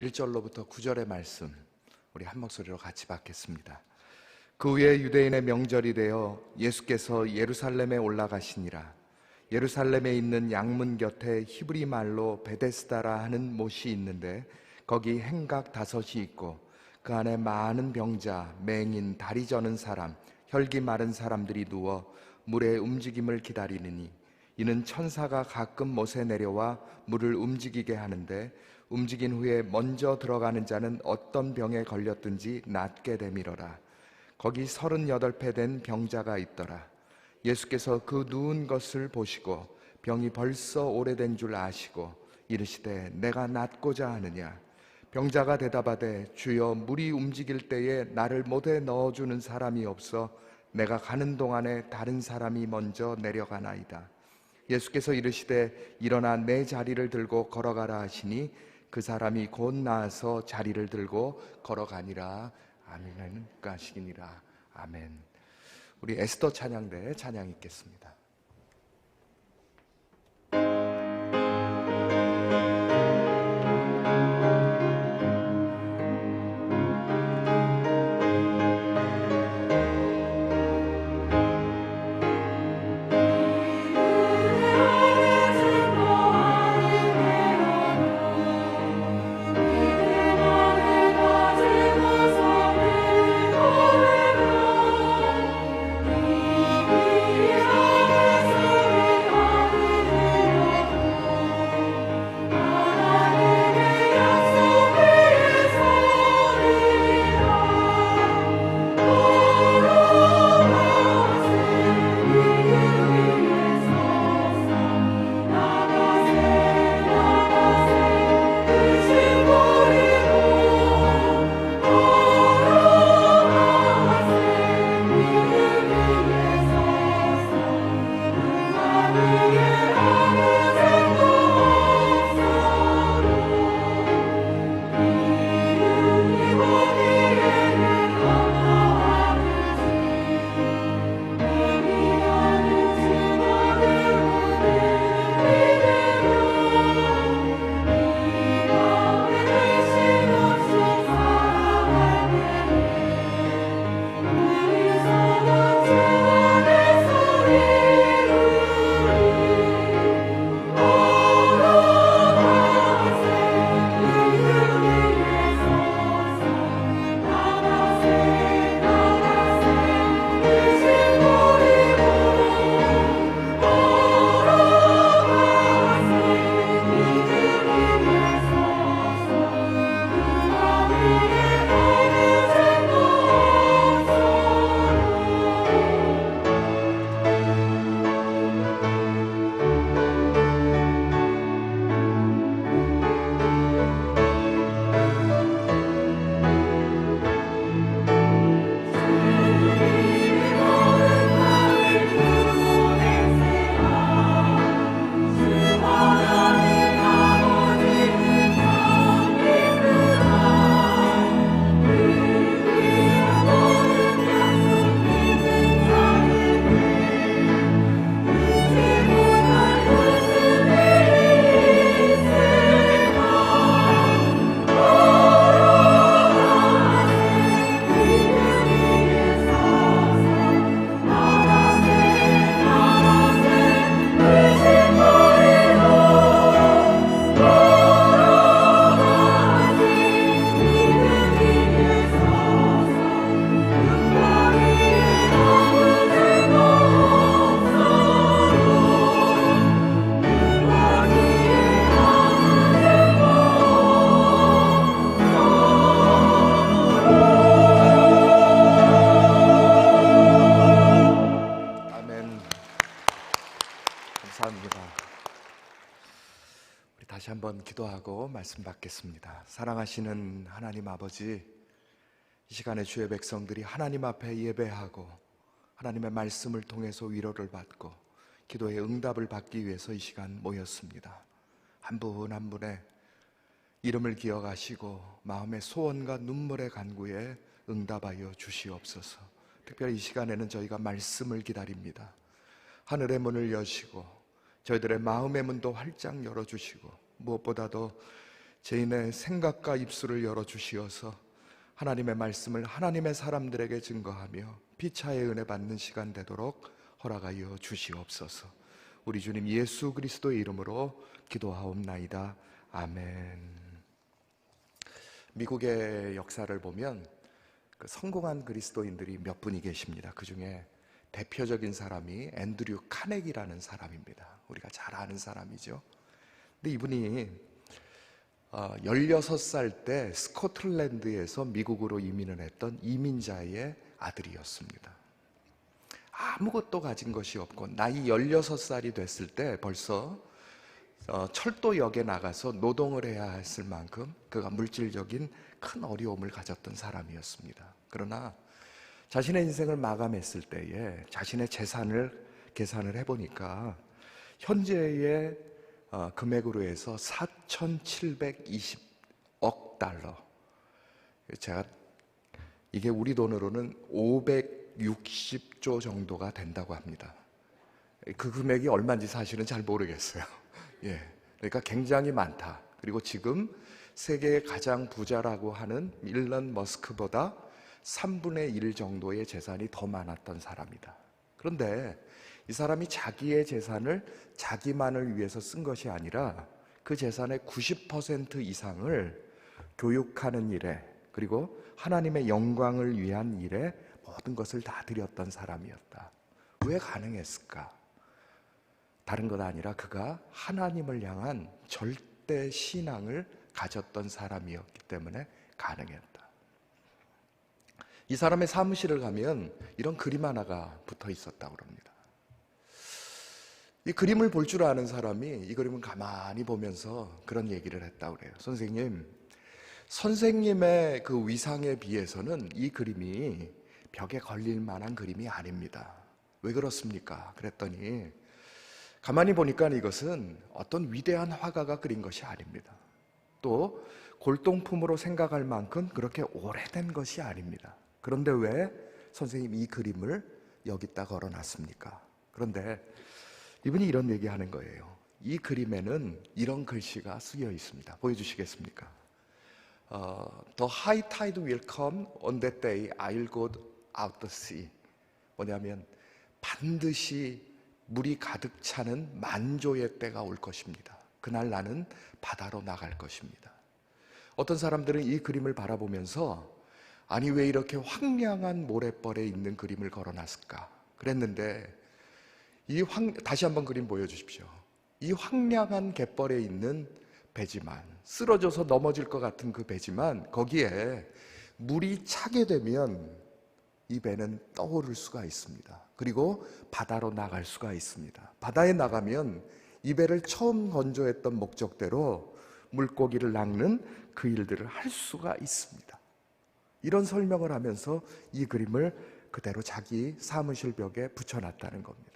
1절로부터 9절의 말씀 우리 한 목소리로 같이 받겠습니다. 그 후에 유대인의 명절이 되어 예수께서 예루살렘에 올라가시니라. 예루살렘에 있는 양문 곁에 히브리 말로 베데스다라 하는 못이 있는데 거기 행각 5이 있고 그 안에 많은 병자, 맹인, 다리 저는 사람, 혈기 마른 사람들이 누워 물의 움직임을 기다리느니 이는 천사가 가끔 못에 내려와 물을 움직이게 하는데 움직인 후에 먼저 들어가는 자는 어떤 병에 걸렸든지 낫게 되밀어라. 거기 38배 된 병자가 있더라. 예수께서 그 누운 것을 보시고 병이 벌써 오래된 줄 아시고 이르시되 내가 낫고자 하느냐. 병자가 대답하되 주여 물이 움직일 때에 나를 못에 넣어주는 사람이 없어 내가 가는 동안에 다른 사람이 먼저 내려가나이다. 예수께서 이르시되 일어나 내 자리를 들고 걸어가라 하시니 그 사람이 곧 나아서 자리를 들고 걸어가니라. 아멘. 가시니라. 아멘. 우리 에스더 찬양대 찬양 읽겠습니다. 다시 한번 기도하고 말씀 받겠습니다. 사랑하시는 하나님 아버지, 이 시간에 주의 백성들이 하나님 앞에 예배하고 하나님의 말씀을 통해서 위로를 받고 기도의 응답을 받기 위해서 이 시간 모였습니다. 한 분 한 분의 이름을 기억하시고 마음의 소원과 눈물의 간구에 응답하여 주시옵소서. 특별히 이 시간에는 저희가 말씀을 기다립니다. 하늘의 문을 여시고 저희들의 마음의 문도 활짝 열어주시고 무엇보다도 죄인의 생각과 입술을 열어주시어서 하나님의 말씀을 하나님의 사람들에게 증거하며 피차의 은혜 받는 시간 되도록 허락하여 주시옵소서. 우리 주님 예수 그리스도의 이름으로 기도하옵나이다. 아멘. 미국의 역사를 보면 성공한 그리스도인들이 몇 분이 계십니다. 그 중에 대표적인 사람이 앤드류 카네기라는 사람입니다. 우리가 잘 아는 사람이죠. 근데 이분이 16살 때 스코틀랜드에서 미국으로 이민을 했던 이민자의 아들이었습니다. 아무것도 가진 것이 없고 나이 16살이 됐을 때 벌써 철도역에 나가서 노동을 해야 했을 만큼 그가 물질적인 큰 어려움을 가졌던 사람이었습니다. 그러나 자신의 인생을 마감했을 때에 자신의 재산을 계산을 해보니까 현재의 금액으로 해서 4,720억 달러, 이게 우리 돈으로는 560조 정도가 된다고 합니다. 그 금액이 얼마인지 사실은 잘 모르겠어요. 그러니까 굉장히 많다. 그리고 지금 세계의 가장 부자라고 하는 일론 머스크보다 3분의 1 정도의 재산이 더 많았던 사람이다. 그런데 이 사람이 자기의 재산을 자기만을 위해서 쓴 것이 아니라 그 재산의 90% 이상을 교육하는 일에, 그리고 하나님의 영광을 위한 일에 모든 것을 다 드렸던 사람이었다. 왜 가능했을까? 다른 것 아니라 그가 하나님을 향한 절대 신앙을 가졌던 사람이었기 때문에 가능했다. 이 사람의 사무실을 가면 이런 그림 하나가 붙어 있었다고 합니다. 이 그림을 볼 줄 아는 사람이 이 그림을 가만히 보면서 그런 얘기를 했다고 그래요. 선생님의 그 위상에 비해서는 이 그림이 벽에 걸릴 만한 그림이 아닙니다. 왜 그렇습니까? 그랬더니 가만히 보니까 이것은 어떤 위대한 화가가 그린 것이 아닙니다. 또 골동품으로 생각할 만큼 그렇게 오래된 것이 아닙니다. 그런데 왜 선생님이 이 그림을 여기다 걸어놨습니까? 그런데 이분이 이런 얘기하는 거예요. 이 그림에는 이런 글씨가 쓰여 있습니다. 보여주시겠습니까? The high tide will come on that day I'll go out the sea. 뭐냐면 반드시 물이 가득 차는 만조의 때가 올 것입니다. 그날 나는 바다로 나갈 것입니다. 어떤 사람들은 이 그림을 바라보면서 아니 왜 이렇게 황량한 모래벌에 있는 그림을 걸어놨을까 그랬는데 다시 한번 그림 보여주십시오. 이 황량한 갯벌에 있는 배지만, 쓰러져서 넘어질 것 같은 그 배지만 거기에 물이 차게 되면 이 배는 떠오를 수가 있습니다. 그리고 바다로 나갈 수가 있습니다. 바다에 나가면 이 배를 처음 건조했던 목적대로 물고기를 낚는 그 일들을 할 수가 있습니다. 이런 설명을 하면서 이 그림을 그대로 자기 사무실 벽에 붙여놨다는 겁니다.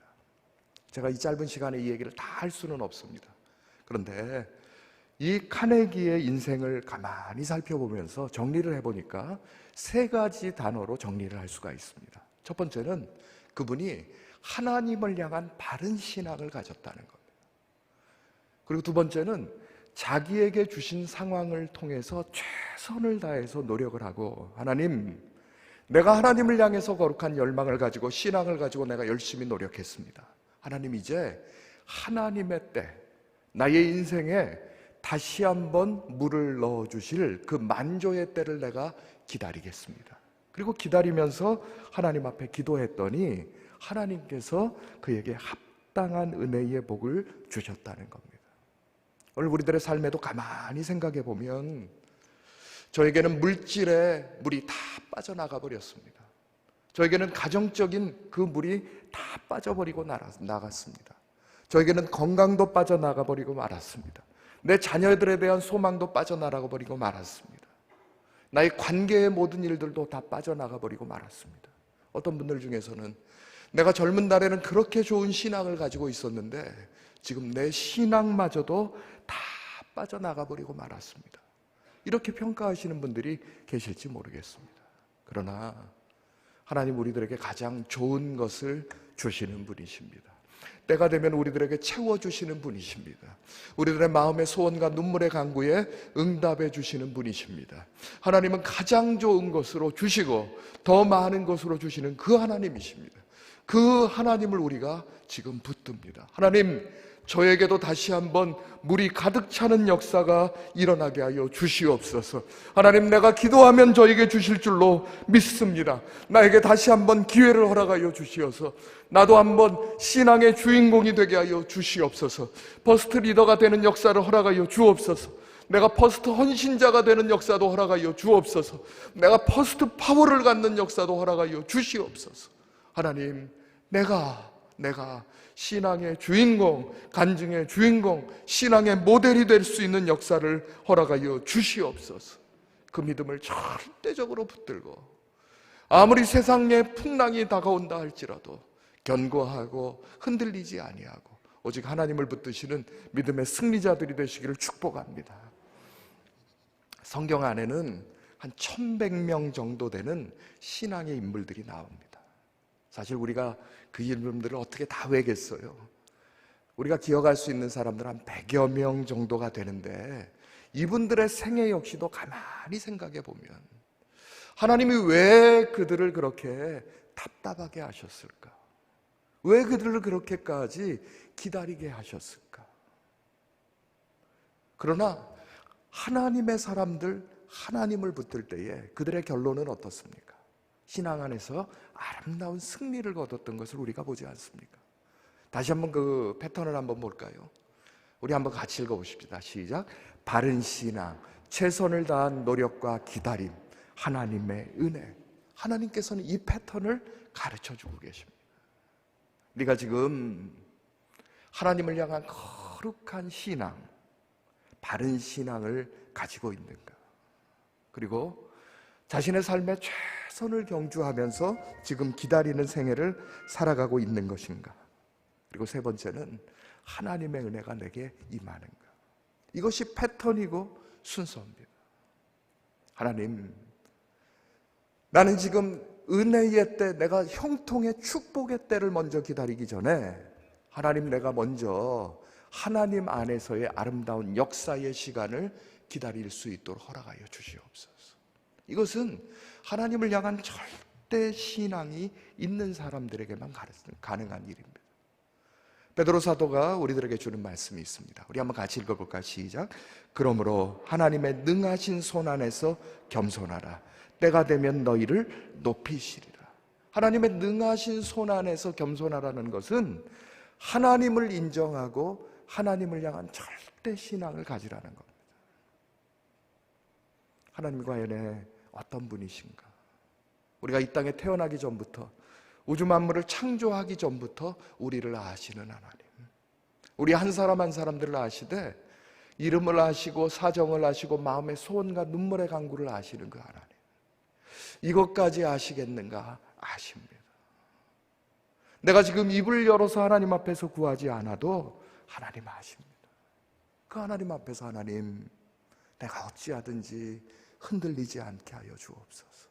제가 이 짧은 시간에 이 얘기를 다 할 수는 없습니다. 그런데 이 카네기의 인생을 가만히 살펴보면서 정리를 해보니까 3가지 단어로 정리를 할 수가 있습니다. 첫 번째는 그분이 하나님을 향한 바른 신앙을 가졌다는 겁니다. 그리고 두 번째는 자기에게 주신 상황을 통해서 최선을 다해서 노력을 하고, 하나님, 내가 하나님을 향해서 거룩한 열망을 가지고 신앙을 가지고 내가 열심히 노력했습니다. 하나님, 이제 하나님의 때, 나의 인생에 다시 한번 물을 넣어주실 그 만조의 때를 내가 기다리겠습니다. 그리고 기다리면서 하나님 앞에 기도했더니 하나님께서 그에게 합당한 은혜의 복을 주셨다는 겁니다. 오늘 우리들의 삶에도 가만히 생각해 보면 저에게는 물질에 물이 다 빠져나가 버렸습니다. 저에게는 가정적인 그 물이 다 빠져버리고 나갔습니다. 저에게는 건강도 빠져나가 버리고 말았습니다. 내 자녀들에 대한 소망도 빠져나가 버리고 말았습니다. 나의 관계의 모든 일들도 다 빠져나가 버리고 말았습니다. 어떤 분들 중에서는 내가 젊은 날에는 그렇게 좋은 신앙을 가지고 있었는데 지금 내 신앙마저도 다 빠져나가 버리고 말았습니다. 이렇게 평가하시는 분들이 계실지 모르겠습니다. 그러나 하나님 우리들에게 가장 좋은 것을 주시는 분이십니다. 때가 되면 우리들에게 채워주시는 분이십니다. 우리들의 마음의 소원과 눈물의 간구에 응답해 주시는 분이십니다. 하나님은 가장 좋은 것으로 주시고 더 많은 것으로 주시는 그 하나님이십니다. 그 하나님을 우리가 지금 붙듭니다. 하나님, 저에게도 다시 한번 물이 가득 차는 역사가 일어나게 하여 주시옵소서. 하나님, 내가 기도하면 저에게 주실 줄로 믿습니다. 나에게 다시 한번 기회를 허락하여 주시어서 나도 한번 신앙의 주인공이 되게 하여 주시옵소서. 퍼스트 리더가 되는 역사를 허락하여 주옵소서. 내가 퍼스트 헌신자가 되는 역사도 허락하여 주옵소서. 내가 퍼스트 파워를 갖는 역사도 허락하여 주시옵소서. 하나님, 내가 신앙의 주인공, 간증의 주인공, 신앙의 모델이 될 수 있는 역사를 허락하여 주시옵소서. 그 믿음을 절대적으로 붙들고 아무리 세상의 풍랑이 다가온다 할지라도 견고하고 흔들리지 아니하고 오직 하나님을 붙드시는 믿음의 승리자들이 되시기를 축복합니다. 성경 안에는 한 1100명 정도 되는 신앙의 인물들이 나옵니다. 사실 우리가 그 이름들을 어떻게 다 외겠어요? 우리가 기억할 수 있는 사람들은 한 100여 명 정도가 되는데 이분들의 생애 역시도 가만히 생각해 보면 하나님이 왜 그들을 그렇게 답답하게 하셨을까? 왜 그들을 그렇게까지 기다리게 하셨을까? 그러나 하나님의 사람들, 하나님을 붙들 때에 그들의 결론은 어떻습니까? 신앙 안에서 아름다운 승리를 거뒀던 것을 우리가 보지 않습니까? 다시 한번 그 패턴을 한번 볼까요? 우리 한번 같이 읽어보십시다. 시작. 바른 신앙, 최선을 다한 노력과 기다림, 하나님의 은혜. 하나님께서는 이 패턴을 가르쳐주고 계십니다. 네가 지금 하나님을 향한 거룩한 신앙, 바른 신앙을 가지고 있는가? 그리고 자신의 삶에 최선을 경주하면서 지금 기다리는 생애를 살아가고 있는 것인가? 그리고 세 번째는 하나님의 은혜가 내게 임하는가? 이것이 패턴이고 순서입니다. 하나님, 나는 지금 은혜의 때, 내가 형통의 축복의 때를 먼저 기다리기 전에 하나님, 내가 먼저 하나님 안에서의 아름다운 역사의 시간을 기다릴 수 있도록 허락하여 주시옵소서. 이것은 하나님을 향한 절대 신앙이 있는 사람들에게만 가능한 일입니다. 베드로 사도가 우리들에게 주는 말씀이 있습니다. 우리 한번 같이 읽어볼까요? 시작. 그러므로 하나님의 능하신 손 안에서 겸손하라. 때가 되면 너희를 높이시리라. 하나님의 능하신 손 안에서 겸손하라는 것은 하나님을 인정하고 하나님을 향한 절대 신앙을 가지라는 겁니다. 하나님 과연 어떤 분이신가? 우리가 이 땅에 태어나기 전부터, 우주 만물을 창조하기 전부터 우리를 아시는 하나님, 우리 한 사람 한 사람들을 아시되 이름을 아시고 사정을 아시고 마음의 소원과 눈물의 간구를 아시는 그 하나님, 이것까지 아시겠는가? 아십니다. 내가 지금 입을 열어서 하나님 앞에서 구하지 않아도 하나님 아십니다. 그 하나님 앞에서 하나님, 내가 어찌하든지 흔들리지 않게 하여 주옵소서.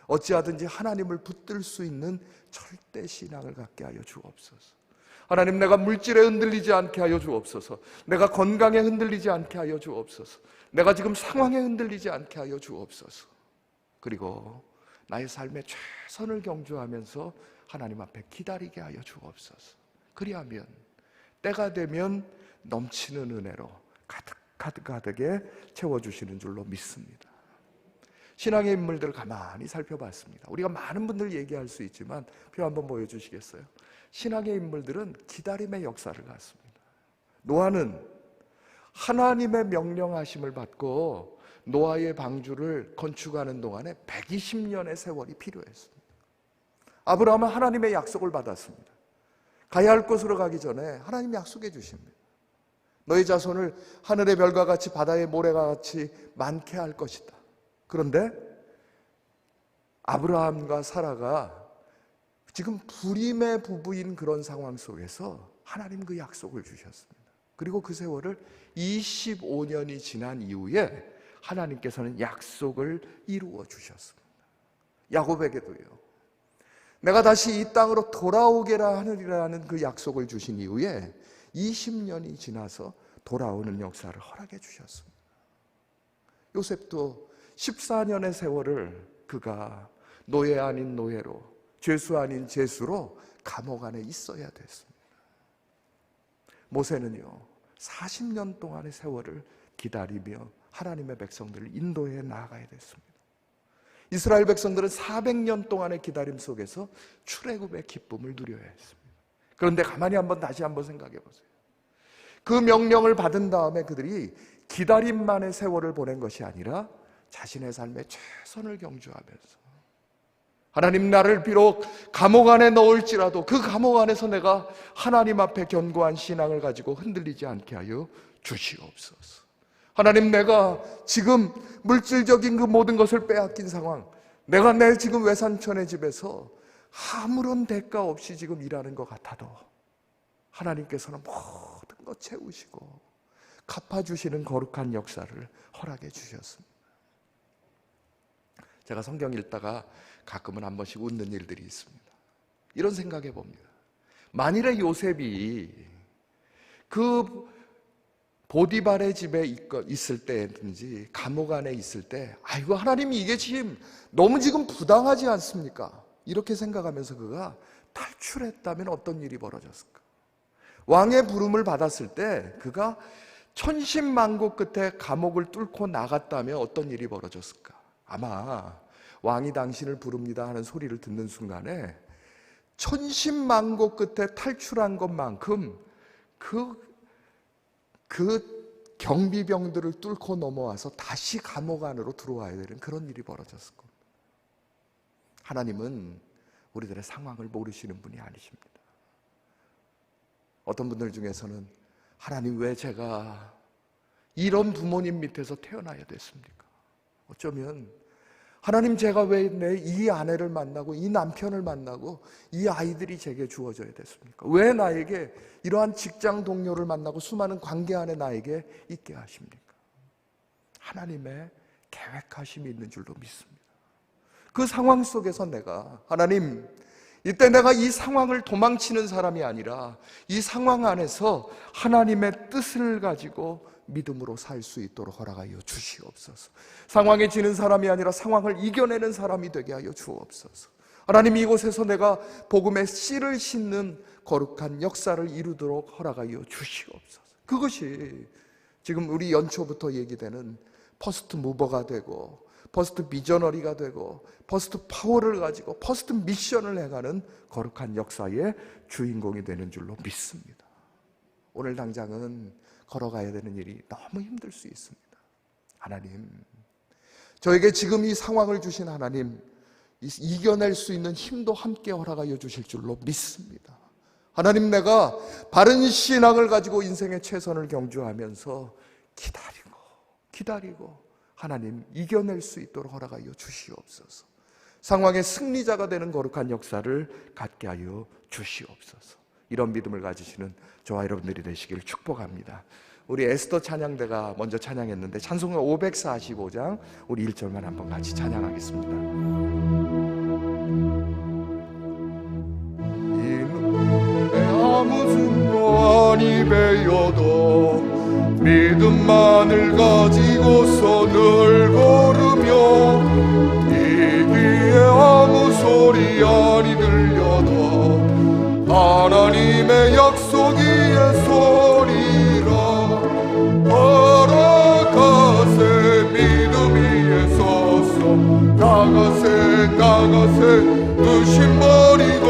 어찌하든지 하나님을 붙들 수 있는 절대 신앙을 갖게 하여 주옵소서. 하나님, 내가 물질에 흔들리지 않게 하여 주옵소서. 내가 건강에 흔들리지 않게 하여 주옵소서. 내가 지금 상황에 흔들리지 않게 하여 주옵소서. 그리고 나의 삶에 최선을 경주하면서 하나님 앞에 기다리게 하여 주옵소서. 그리하면 때가 되면 넘치는 은혜로 가득가득하게 채워주시는 줄로 믿습니다. 신앙의 인물들을 가만히 살펴봤습니다. 우리가 많은 분들 얘기할 수 있지만 표 한번 보여주시겠어요? 신앙의 인물들은 기다림의 역사를 갖습니다. 노아는 하나님의 명령하심을 받고 노아의 방주를 건축하는 동안에 120년의 세월이 필요했습니다. 아브라함은 하나님의 약속을 받았습니다. 가야 할 곳으로 가기 전에 하나님 약속해 주십니다. 너희 자손을 하늘의 별과 같이 바다의 모래가 같이 많게 할 것이다. 그런데 아브라함과 사라가 지금 불임의 부부인 그런 상황 속에서 하나님 그 약속을 주셨습니다. 그리고 그 세월을 25년이 지난 이후에 하나님께서는 약속을 이루어 주셨습니다. 야곱에게도요. 내가 다시 이 땅으로 돌아오게라 하느리라는 그 약속을 주신 이후에 20년이 지나서 돌아오는 역사를 허락해 주셨습니다. 요셉도 14년의 세월을 그가 노예 아닌 노예로, 죄수 아닌 죄수로 감옥 안에 있어야 됐습니다. 모세는요 40년 동안의 세월을 기다리며 하나님의 백성들을 인도해 나아가야 됐습니다. 이스라엘 백성들은 400년 동안의 기다림 속에서 출애굽의 기쁨을 누려야 했습니다. 그런데 가만히 다시 한번 생각해 보세요. 그 명령을 받은 다음에 그들이 기다림만의 세월을 보낸 것이 아니라 자신의 삶에 최선을 경주하면서 하나님, 나를 비록 감옥 안에 넣을지라도 그 감옥 안에서 내가 하나님 앞에 견고한 신앙을 가지고 흔들리지 않게 하여 주시옵소서. 하나님, 내가 지금 물질적인 그 모든 것을 빼앗긴 상황, 내가 내 지금 외삼촌의 집에서 아무런 대가 없이 지금 일하는 것 같아도 하나님께서는 모든 것 채우시고 갚아주시는 거룩한 역사를 허락해 주셨습니다. 제가 성경 읽다가 가끔은 한 번씩 웃는 일들이 있습니다. 이런 생각해 봅니다. 만일에 요셉이 그 보디발의 집에 있을 때든지 감옥 안에 있을 때, 아이고 하나님이 이게 지금 너무 지금 부당하지 않습니까? 이렇게 생각하면서 그가 탈출했다면 어떤 일이 벌어졌을까? 왕의 부름을 받았을 때 그가 천신만고 끝에 감옥을 뚫고 나갔다면 어떤 일이 벌어졌을까? 아마 왕이 당신을 부릅니다 하는 소리를 듣는 순간에 천신만고 끝에 탈출한 것만큼 그 경비병들을 뚫고 넘어와서 다시 감옥 안으로 들어와야 되는 그런 일이 벌어졌을 겁니다. 하나님은 우리들의 상황을 모르시는 분이 아니십니다. 어떤 분들 중에서는 하나님, 왜 제가 이런 부모님 밑에서 태어나야 됐습니까? 어쩌면 하나님, 제가 왜 이 아내를 만나고 이 남편을 만나고 이 아이들이 제게 주어져야 됐습니까? 왜 나에게 이러한 직장 동료를 만나고 수많은 관계 안에 나에게 있게 하십니까? 하나님의 계획하심이 있는 줄로 믿습니다. 그 상황 속에서 내가, 하나님, 이때 내가 이 상황을 도망치는 사람이 아니라 이 상황 안에서 하나님의 뜻을 가지고 믿음으로 살 수 있도록 허락하여 주시옵소서. 상황에 지는 사람이 아니라 상황을 이겨내는 사람이 되게 하여 주옵소서. 하나님, 이곳에서 내가 복음의 씨를 싣는 거룩한 역사를 이루도록 허락하여 주시옵소서. 그것이 지금 우리 연초부터 얘기되는 퍼스트 무버가 되고 퍼스트 비저너리가 되고 퍼스트 파워를 가지고 퍼스트 미션을 해가는 거룩한 역사의 주인공이 되는 줄로 믿습니다. 오늘 당장은 걸어가야 되는 일이 너무 힘들 수 있습니다. 하나님, 저에게 지금 이 상황을 주신 하나님, 이겨낼 수 있는 힘도 함께 허락하여 주실 줄로 믿습니다. 하나님, 내가 바른 신앙을 가지고 인생의 최선을 경주하면서 기다리고 하나님 이겨낼 수 있도록 허락하여 주시옵소서. 상황의 승리자가 되는 거룩한 역사를 갖게 하여 주시옵소서. 이런 믿음을 가지시는 저와 여러분들이 되시길 축복합니다. 우리 에스더 찬양대가 먼저 찬양했는데 찬송가 545장 우리 1절만 한번 같이 찬양하겠습니다. 아무 증거 아니 배여도 믿음만을 가지고서 늘 걸으며 이 귀에 아무 소리 아니 들려도 하나님의 약속이의 소리라. 걸어가세 믿음 위에 서서 나가세 의심 버리고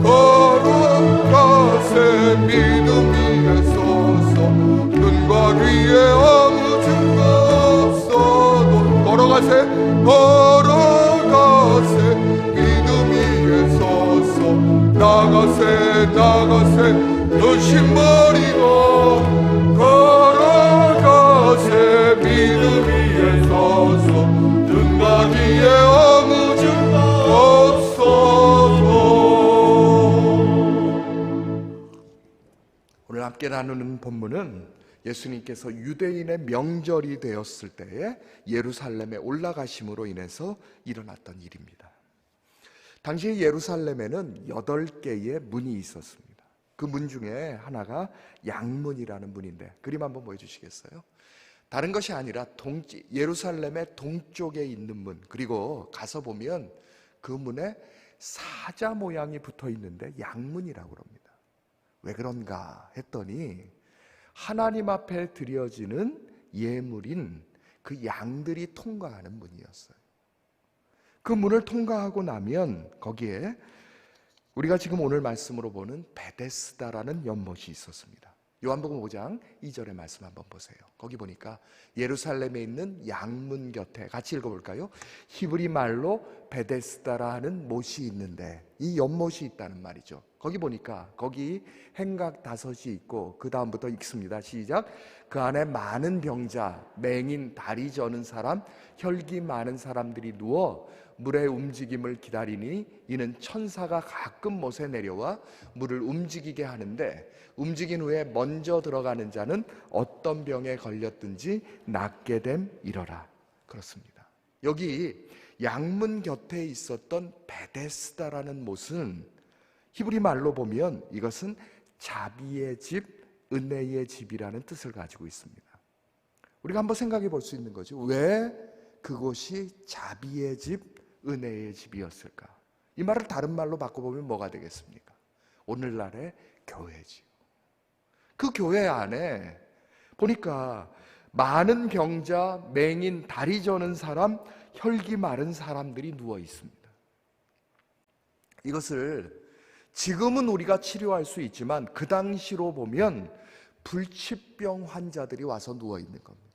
걸어가세 믿음 위에 서서 눈과 귀에 아무 증거 없어도 걸어가세 믿음 위에 서서 나가세 의심 버리고 걸어가세 믿음 위에 서서 눈과 귀에 아무 증거 없어도. 오늘 함께 나누는 본문은 예수님께서 유대인의 명절이 되었을 때에 예루살렘에 올라가심으로 인해서 일어났던 일입니다. 당시 예루살렘에는 8개의 문이 있었습니다. 그 문 중에 하나가 양문이라는 문인데, 그림 한번 보여주시겠어요? 다른 것이 아니라 예루살렘의 동쪽에 있는 문, 그리고 가서 보면 그 문에 사자 모양이 붙어 있는데 양문이라고 합니다. 왜 그런가 했더니 하나님 앞에 드려지는 예물인 그 양들이 통과하는 문이었어요. 그 문을 통과하고 나면 거기에 우리가 지금 오늘 말씀으로 보는 베데스다라는 연못이 있었습니다. 요한복음 5장 2절의 말씀 한번 보세요. 거기 보니까 예루살렘에 있는 양문 곁에, 같이 읽어볼까요? 히브리 말로 베데스다라 하는 못이 있는데 이 연못이 있다는 말이죠. 거기 보니까 거기 행각 5이 있고 그 다음부터 읽습니다. 시작. 그 안에 많은 병자, 맹인, 다리 저는 사람, 혈기 많은 사람들이 누워 물의 움직임을 기다리니 이는 천사가 가끔 못에 내려와 물을 움직이게 하는데 움직인 후에 먼저 들어가는 자는 어떤 병에 걸렸든지 낫게 됨이러라. 그렇습니다. 여기 양문 곁에 있었던 베데스다라는 못은 히브리 말로 보면 이것은 자비의 집, 은혜의 집이라는 뜻을 가지고 있습니다. 우리가 한번 생각해 볼 수 있는 거죠. 왜 그곳이 자비의 집, 은혜의 집이었을까? 이 말을 다른 말로 바꿔보면 뭐가 되겠습니까? 오늘날의 교회지요. 그 교회 안에 보니까 많은 병자, 맹인, 다리 저는 사람, 혈기 마른 사람들이 누워 있습니다. 이것을 지금은 우리가 치료할 수 있지만 그 당시로 보면 불치병 환자들이 와서 누워 있는 겁니다.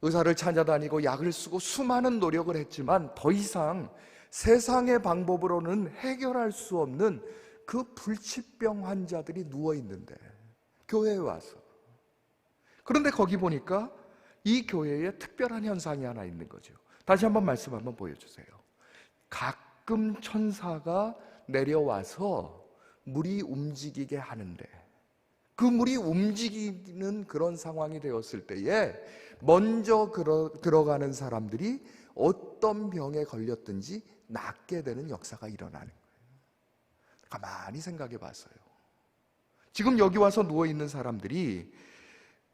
의사를 찾아다니고 약을 쓰고 수많은 노력을 했지만 더 이상 세상의 방법으로는 해결할 수 없는 그 불치병 환자들이 누워 있는데 교회에 와서, 그런데 거기 보니까 이 교회에 특별한 현상이 하나 있는 거죠. 다시 한번 말씀 한번 보여주세요. 가끔 천사가 내려와서 물이 움직이게 하는데 그 물이 움직이는 그런 상황이 되었을 때에 먼저 들어가는 사람들이 어떤 병에 걸렸든지 낫게 되는 역사가 일어나는 거예요. 가만히 생각해 봤어요. 지금 여기 와서 누워있는 사람들이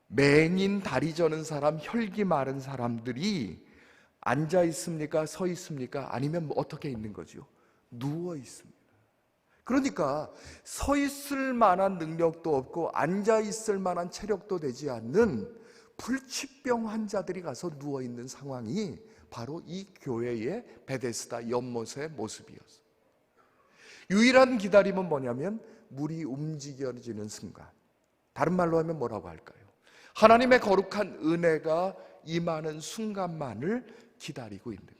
맹인, 다리 저는 사람, 혈기 마른 사람들이 앉아 있습니까? 서 있습니까? 아니면 어떻게 있는 거죠? 누워 있습니다. 그러니까 서 있을 만한 능력도 없고 앉아 있을 만한 체력도 되지 않는 불치병 환자들이 가서 누워 있는 상황이 바로 이 교회의 베데스다 연못의 모습이었어요. 유일한 기다림은 뭐냐면 물이 움직여지는 순간, 다른 말로 하면 뭐라고 할까요? 하나님의 거룩한 은혜가 임하는 순간만을 기다리고 있는 거예요.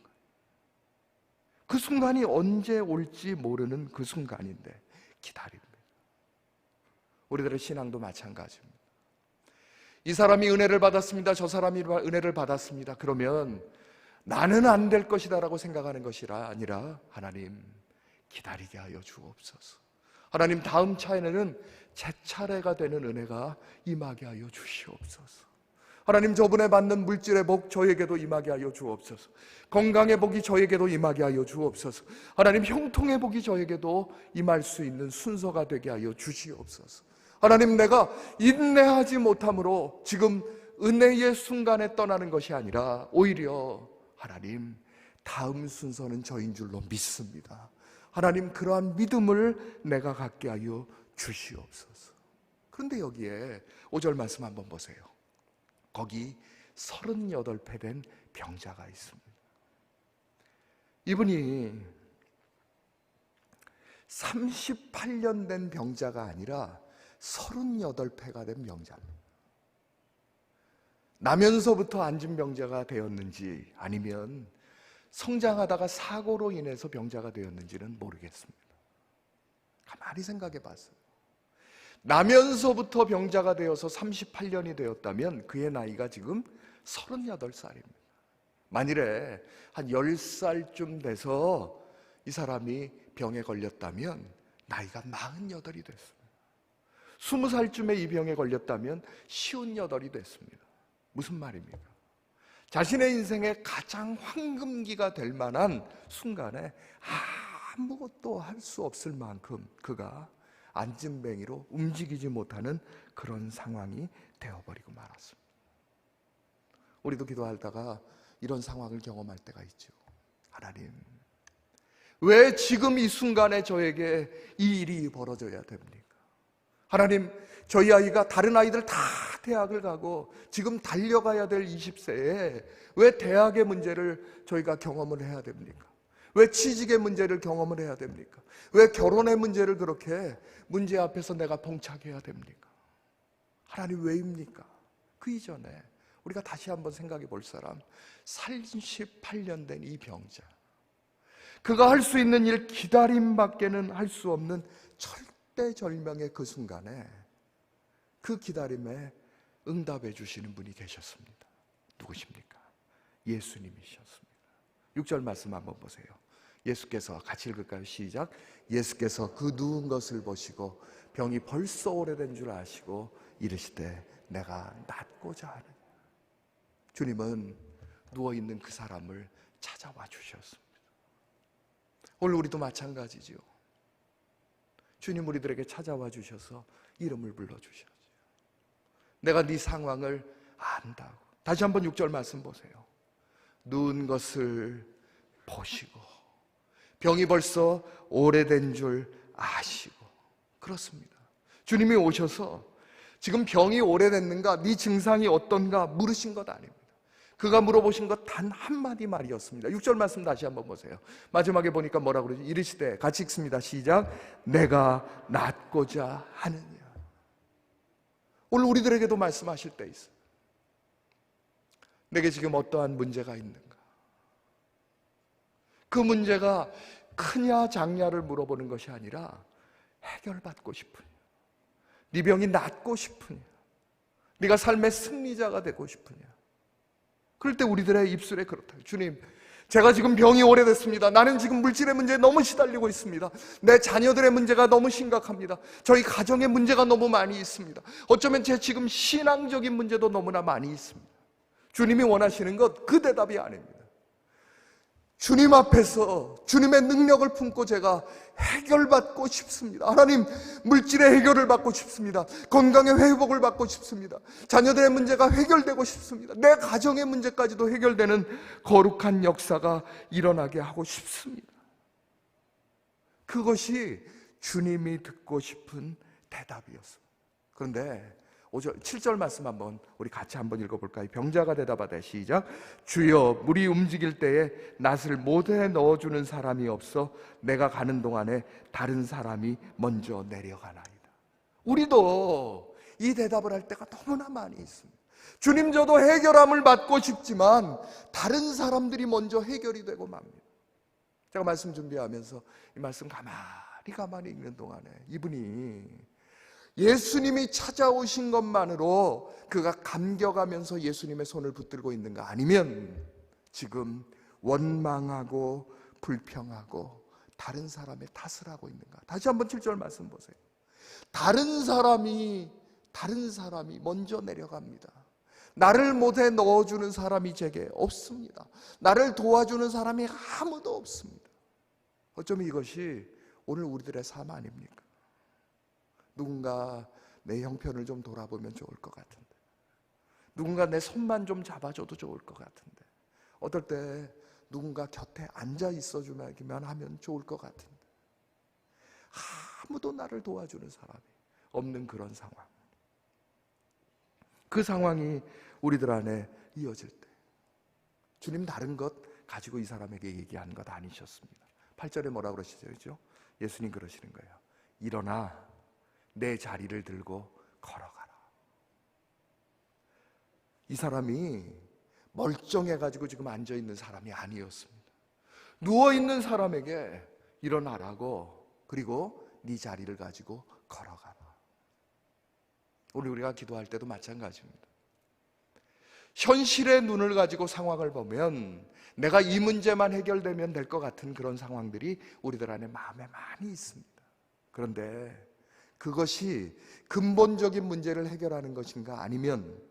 그 순간이 언제 올지 모르는 그 순간인데 기다립니다. 우리들의 신앙도 마찬가지입니다. 이 사람이 은혜를 받았습니다. 저 사람이 은혜를 받았습니다. 그러면 나는 안 될 것이다 라고 생각하는 것이 아니라 하나님 기다리게 하여 주옵소서. 하나님 다음 차에는 제 차례가 되는 은혜가 임하게 하여 주시옵소서. 하나님 저분에 받는 물질의 복 저에게도 임하게 하여 주옵소서. 건강의 복이 저에게도 임하게 하여 주옵소서. 하나님 형통의 복이 저에게도 임할 수 있는 순서가 되게 하여 주시옵소서. 하나님 내가 인내하지 못함으로 지금 은혜의 순간에 떠나는 것이 아니라 오히려 하나님 다음 순서는 저인 줄로 믿습니다. 하나님 그러한 믿음을 내가 갖게 하여 주시옵소서. 그런데 여기에 5절 말씀 한번 보세요. 거기 38배 된 병자가 있습니다. 이분이 38년 된 병자가 아니라 38배가 된 병자입니다. 나면서부터 앉은 병자가 되었는지 아니면 성장하다가 사고로 인해서 병자가 되었는지는 모르겠습니다. 가만히 생각해 봤어요. 나면서부터 병자가 되어서 38년이 되었다면 그의 나이가 지금 38살입니다. 만일에 한 10살쯤 돼서 이 사람이 병에 걸렸다면 나이가 48이 됐습니다. 20살쯤에 이 병에 걸렸다면 58이 됐습니다. 무슨 말입니까? 자신의 인생의 가장 황금기가 될 만한 순간에 아무것도 할 수 없을 만큼 그가 안진뱅이로 움직이지 못하는 그런 상황이 되어버리고 말았습니다. 우리도 기도하다가 이런 상황을 경험할 때가 있죠. 하나님, 왜 지금 이 순간에 저에게 이 일이 벌어져야 됩니까? 하나님, 저희 아이가 다른 아이들 다 대학을 가고 지금 달려가야 될 20세에 왜 대학의 문제를 저희가 경험을 해야 됩니까? 왜 취직의 문제를 경험을 해야 됩니까? 왜 결혼의 문제를 그렇게 문제 앞에서 내가 봉착해야 됩니까? 하나님, 왜입니까? 그 이전에 우리가 다시 한번 생각해 볼 사람, 38년 된 이 병자, 그가 할 수 있는 일 기다림밖에는 할 수 없는 절대절명의 그 순간에 그 기다림에 응답해 주시는 분이 계셨습니다. 누구십니까? 예수님이셨습니다. 6절 말씀 한번 보세요. 예수께서, 같이 읽을까요? 시작. 예수께서 그 누운 것을 보시고 병이 벌써 오래된 줄 아시고 이르시되 내가 낫고자 하느냐. 주님은 누워있는 그 사람을 찾아와 주셨습니다. 오늘 우리도 마찬가지지요. 주님 우리들에게 찾아와 주셔서 이름을 불러주셨죠. 내가 네 상황을 안다고. 다시 한번 6절 말씀 보세요. 누운 것을 보시고 병이 벌써 오래된 줄 아시고. 그렇습니다. 주님이 오셔서 지금 병이 오래됐는가, 네 증상이 어떤가 물으신 것 아닙니다. 그가 물어보신 것 단 한마디 말이었습니다. 6절 말씀 다시 한번 보세요. 마지막에 보니까 뭐라고 그러지? 이르시되, 같이 읽습니다. 시작. 내가 낫고자 하느냐. 오늘 우리들에게도 말씀하실 때 있어요. 내게 지금 어떠한 문제가 있는가? 그 문제가 크냐 작냐를 물어보는 것이 아니라 해결받고 싶으냐, 네 병이 낫고 싶으냐, 네가 삶의 승리자가 되고 싶으냐. 그럴 때 우리들의 입술에 그렇다. 주님, 제가 지금 병이 오래됐습니다. 나는 지금 물질의 문제에 너무 시달리고 있습니다. 내 자녀들의 문제가 너무 심각합니다. 저희 가정의 문제가 너무 많이 있습니다. 어쩌면 제 지금 신앙적인 문제도 너무나 많이 있습니다. 주님이 원하시는 것 그 대답이 아닙니다. 주님 앞에서 주님의 능력을 품고 제가 해결받고 싶습니다. 하나님, 물질의 해결을 받고 싶습니다. 건강의 회복을 받고 싶습니다. 자녀들의 문제가 해결되고 싶습니다. 내 가정의 문제까지도 해결되는 거룩한 역사가 일어나게 하고 싶습니다. 그것이 주님이 듣고 싶은 대답이었습니다. 그런데 5절, 7절 말씀 한번 우리 같이 한번 읽어볼까요? 병자가 대답하되, 시작. 주여, 물이 움직일 때에 낫을 못에 넣어주는 사람이 없어 내가 가는 동안에 다른 사람이 먼저 내려가나이다. 우리도 이 대답을 할 때가 너무나 많이 있습니다. 주님, 저도 해결함을 받고 싶지만 다른 사람들이 먼저 해결이 되고 맙니다. 제가 말씀 준비하면서 이 말씀 가만히 읽는 동안에 이분이 예수님이 찾아오신 것만으로 그가 감격하면서 예수님의 손을 붙들고 있는가, 아니면 지금 원망하고 불평하고 다른 사람의 탓을 하고 있는가. 다시 한번 7절 말씀 보세요. 다른 사람이 먼저 내려갑니다. 나를 못해 넣어주는 사람이 제게 없습니다. 나를 도와주는 사람이 아무도 없습니다. 어쩌면 이것이 오늘 우리들의 삶 아닙니까? 누군가 내 형편을 좀 돌아보면 좋을 것 같은데, 누군가 내 손만 좀 잡아줘도 좋을 것 같은데, 어떨 때 누군가 곁에 앉아 있어주면 하면 좋을 것 같은데, 아무도 나를 도와주는 사람이 없는 그런 상황. 그 상황이 우리들 안에 이어질 때 주님 다른 것 가지고 이 사람에게 얘기하는 것 아니셨습니다. 8절에 뭐라고 그러시죠? 예수님 그러시는 거예요. 일어나 내 자리를 들고 걸어가라. 이 사람이 멀쩡해가지고 지금 앉아있는 사람이 아니었습니다. 누워있는 사람에게 일어나라고, 그리고 네 자리를 가지고 걸어가라. 오늘 우리가 기도할 때도 마찬가지입니다. 현실의 눈을 가지고 상황을 보면 내가 이 문제만 해결되면 될 것 같은 그런 상황들이 우리들 안에 마음에 많이 있습니다. 그런데 그것이 근본적인 문제를 해결하는 것인가, 아니면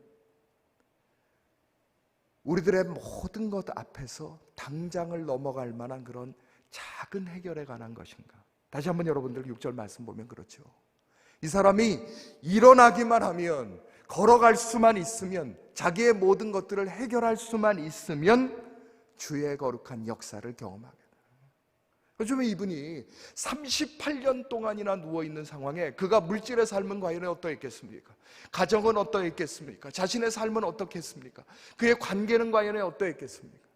우리들의 모든 것 앞에서 당장을 넘어갈 만한 그런 작은 해결에 관한 것인가? 다시 한번 여러분들 6절 말씀 보면 그렇죠. 이 사람이 일어나기만 하면, 걸어갈 수만 있으면, 자기의 모든 것들을 해결할 수만 있으면 주의 거룩한 역사를 경험하게 돼요. 요즘에 이분이 38년 동안이나 누워있는 상황에 그가 물질의 삶은 과연 어떠했겠습니까? 가정은 어떠했겠습니까? 자신의 삶은 어떻겠습니까? 그의 관계는 과연 어떠했겠습니까?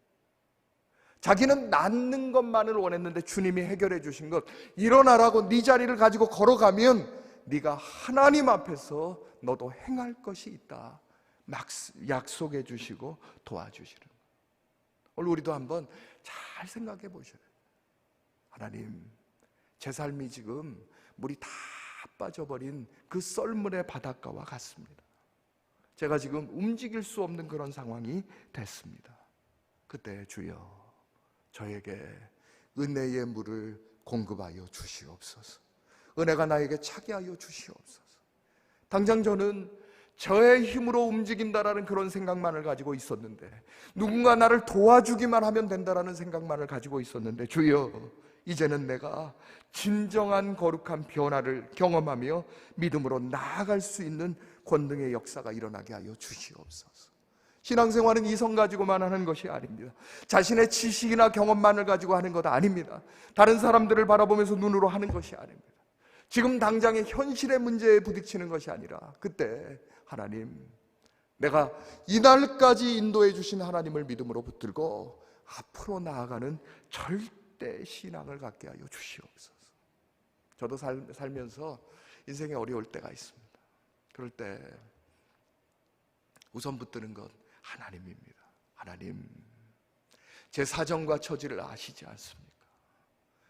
자기는 낫는 것만을 원했는데 주님이 해결해 주신 것, 일어나라고 네 자리를 가지고 걸어가면 네가 하나님 앞에서 너도 행할 것이 있다, 약속해 주시고 도와주시는. 오늘 우리도 한번 잘 생각해 보셔야 돼요. 하나님, 제 삶이 지금 물이 다 빠져버린 그 썰물의 바닷가와 같습니다. 제가 지금 움직일 수 없는 그런 상황이 됐습니다. 그때 주여, 저에게 은혜의 물을 공급하여 주시옵소서. 은혜가 나에게 차게 하여 주시옵소서. 당장 저는 저의 힘으로 움직인다라는 그런 생각만을 가지고 있었는데, 누군가 나를 도와주기만 하면 된다라는 생각만을 가지고 있었는데, 주여, 이제는 내가 진정한 거룩한 변화를 경험하며 믿음으로 나아갈 수 있는 권능의 역사가 일어나게 하여 주시옵소서. 신앙생활은 이성 가지고만 하는 것이 아닙니다. 자신의 지식이나 경험만을 가지고 하는 것 아닙니다. 다른 사람들을 바라보면서 눈으로 하는 것이 아닙니다. 지금 당장의 현실의 문제에 부딪히는 것이 아니라, 그때 하나님, 내가 이날까지 인도해 주신 하나님을 믿음으로 붙들고 앞으로 나아가는 절대 신앙을 갖게 하여 주시옵소서. 저도 살면서 인생에 어려울 때가 있습니다. 그럴 때 우선 붙드는 것 하나님입니다. 하나님, 제 사정과 처지를 아시지 않습니까?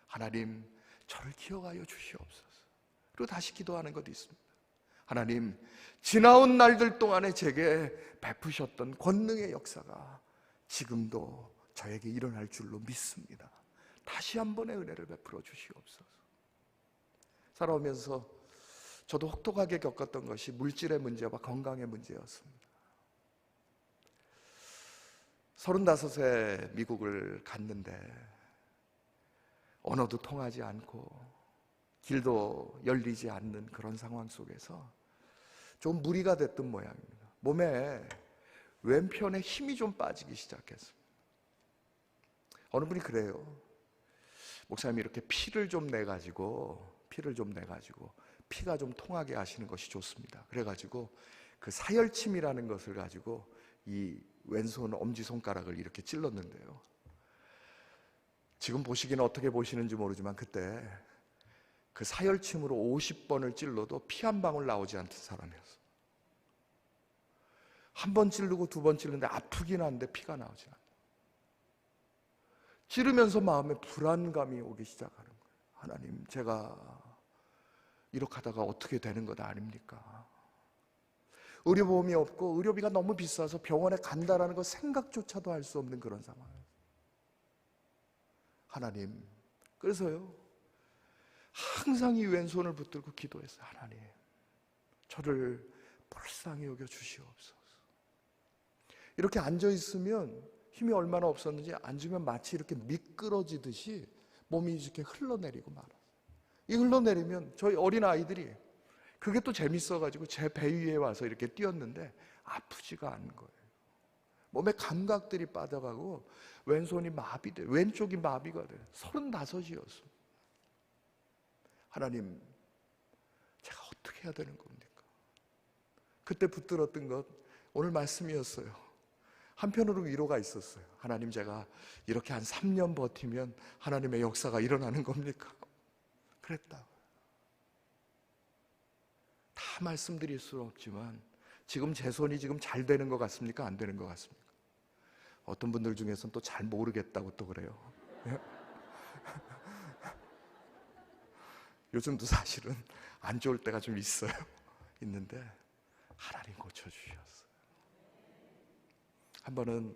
하나님, 저를 기억하여 주시옵소서. 그리고 다시 기도하는 것도 있습니다. 하나님, 지나온 날들 동안에 제게 베푸셨던 권능의 역사가 지금도 저에게 일어날 줄로 믿습니다. 다시 한 번의 은혜를 베풀어 주시옵소서. 살아오면서 저도 혹독하게 겪었던 것이 물질의 문제와 건강의 문제였습니다. 35세 미국을 갔는데 언어도 통하지 않고 길도 열리지 않는 그런 상황 속에서 좀 무리가 됐던 모양입니다. 몸에 왼편에 힘이 좀 빠지기 시작했습니다. 어느 분이 그래요. 목사님이 이렇게 피를 좀 내가지고 피가 좀 통하게 하시는 것이 좋습니다. 그래가지고 그 사혈침이라는 것을 가지고 이 왼손 엄지손가락을 이렇게 찔렀는데요, 지금 보시기는 어떻게 보시는지 모르지만 그때 그 사혈침으로 50번을 찔러도 피 한 방울 나오지 않던 사람이었어요. 한 번 찌르고 두 번 찌르는데 아프긴 한데 피가 나오지 않아요. 찌르면서 마음에 불안감이 오기 시작하는 거예요. 하나님, 제가 이렇게 하다가 어떻게 되는 것 아닙니까? 의료보험이 없고 의료비가 너무 비싸서 병원에 간다라는 거 생각조차도 할 수 없는 그런 상황이에요. 하나님, 그래서요, 항상 이 왼손을 붙들고 기도했어요. 하나님, 저를 불쌍히 여겨 주시옵소서. 이렇게 앉아있으면 힘이 얼마나 없었는지, 앉으면 마치 이렇게 미끄러지듯이 몸이 이렇게 흘러내리고 말아요. 이 흘러내리면 저희 어린 아이들이 그게 또 재밌어가지고 제 배 위에 와서 이렇게 뛰었는데 아프지가 않은 거예요. 몸의 감각들이 빠져가고 왼손이 마비돼, 왼쪽이 마비가 돼요. 35이었어요. 하나님, 제가 어떻게 해야 되는 겁니까? 그때 붙들었던 것 오늘 말씀이었어요. 한편으로 위로가 있었어요. 하나님, 제가 이렇게 한 3년 버티면 하나님의 역사가 일어나는 겁니까? 그랬다. 다 말씀드릴 수는 없지만 지금 제 손이 지금 잘 되는 것 같습니까? 안 되는 것 같습니까? 어떤 분들 중에서는 또 잘 모르겠다고 또 그래요. 요즘도 사실은 안 좋을 때가 좀 있어요. 있는데 하나님 고쳐주셨어요. 한 번은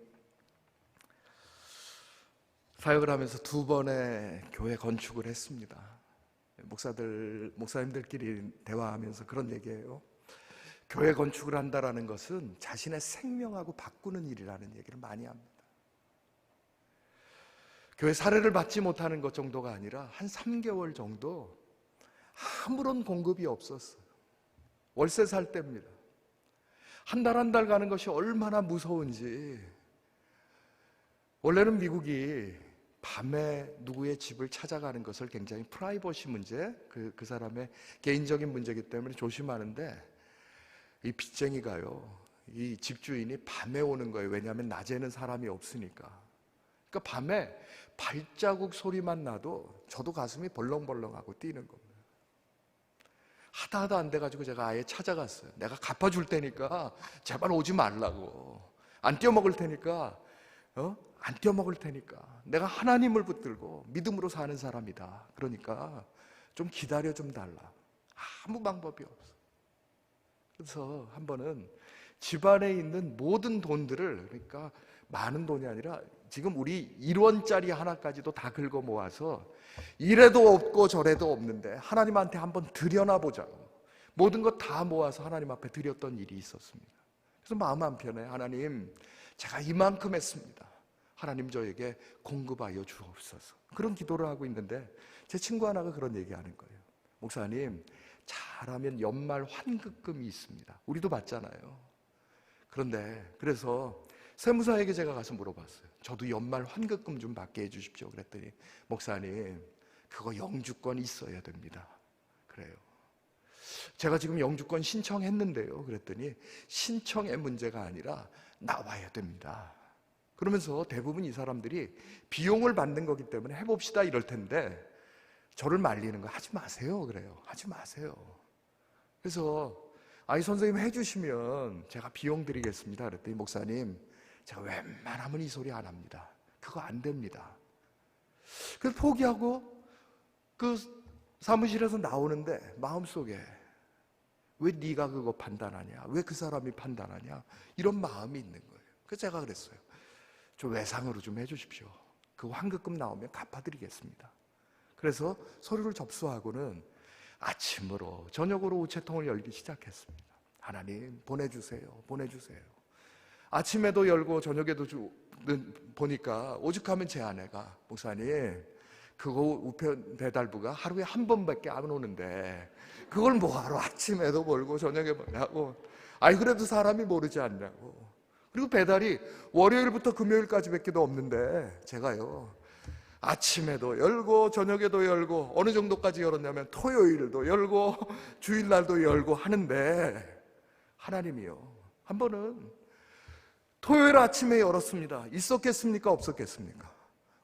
사역을 하면서 2번의 교회 건축을 했습니다. 목사님들끼리 대화하면서 그런 얘기예요. 교회 건축을 한다라는 것은 자신의 생명하고 바꾸는 일이라는 얘기를 많이 합니다. 교회 사례를 받지 못하는 것 정도가 아니라 한 3개월 정도 아무런 공급이 없었어요. 월세 살 때입니다. 한 달 한 달 가는 것이 얼마나 무서운지. 원래는 미국이 밤에 누구의 집을 찾아가는 것을 굉장히 프라이버시 문제, 그 사람의 개인적인 문제이기 때문에 조심하는데, 이 빚쟁이가요, 이 집주인이 밤에 오는 거예요. 왜냐하면 낮에는 사람이 없으니까. 그러니까 밤에 발자국 소리만 나도 저도 가슴이 벌렁벌렁하고 뛰는 겁니다. 하다 안 돼가지고 제가 아예 찾아갔어요. 내가 갚아줄 테니까 제발 오지 말라고. 안 떼어먹을 테니까, 안 떼어먹을 테니까. 내가 하나님을 붙들고 믿음으로 사는 사람이다. 그러니까 좀 기다려 좀 달라. 아무 방법이 없어. 그래서 한 번은 집안에 있는 모든 돈들을, 그러니까 많은 돈이 아니라 지금 우리 1원짜리 하나까지도 다 긁어 모아서 이래도 없고 저래도 없는데 하나님한테 한번 드려나 보자고 모든 것 다 모아서 하나님 앞에 드렸던 일이 있었습니다. 그래서 마음 한편에 하나님, 제가 이만큼 했습니다. 하나님 저에게 공급하여 주옵소서. 그런 기도를 하고 있는데 제 친구 하나가 그런 얘기하는 거예요. 목사님, 잘하면 연말 환급금이 있습니다. 우리도 받잖아요. 그런데 그래서 세무사에게 제가 가서 물어봤어요. 저도 연말 환급금 좀 받게 해주십시오. 그랬더니 목사님, 그거 영주권 있어야 됩니다. 그래요. 제가 지금 영주권 신청했는데요. 그랬더니 신청의 문제가 아니라 나와야 됩니다. 그러면서 대부분 이 사람들이 비용을 받는 거기 때문에 해봅시다 이럴 텐데 저를 말리는 거 하지 마세요. 그래요. 하지 마세요. 그래서 아이 선생님 해주시면 제가 비용 드리겠습니다. 그랬더니 목사님, 제가 웬만하면 이 소리 안 합니다. 그거 안 됩니다. 그래서 포기하고 그 사무실에서 나오는데 마음속에 왜 네가 그거 판단하냐? 왜 그 사람이 판단하냐? 이런 마음이 있는 거예요. 그래서 제가 그랬어요. 저 외상으로 좀 해주십시오. 그 환급금 나오면 갚아드리겠습니다. 그래서 서류를 접수하고는 아침으로 저녁으로 우체통을 열기 시작했습니다. 하나님 보내주세요. 보내주세요. 아침에도 열고 저녁에도 보니까 오죽하면 제 아내가 목사님, 그거 우편 배달부가 하루에 한 번밖에 안 오는데 그걸 뭐하러 아침에도 벌고 저녁에 벌냐고. 아니 그래도 사람이 모르지 않냐고. 그리고 배달이 월요일부터 금요일까지밖에 없는데 제가요 아침에도 열고 저녁에도 열고 어느 정도까지 열었냐면 토요일도 열고 주일날도 열고 하는데 하나님이요 한 번은 토요일 아침에 열었습니다. 있었겠습니까? 없었겠습니까?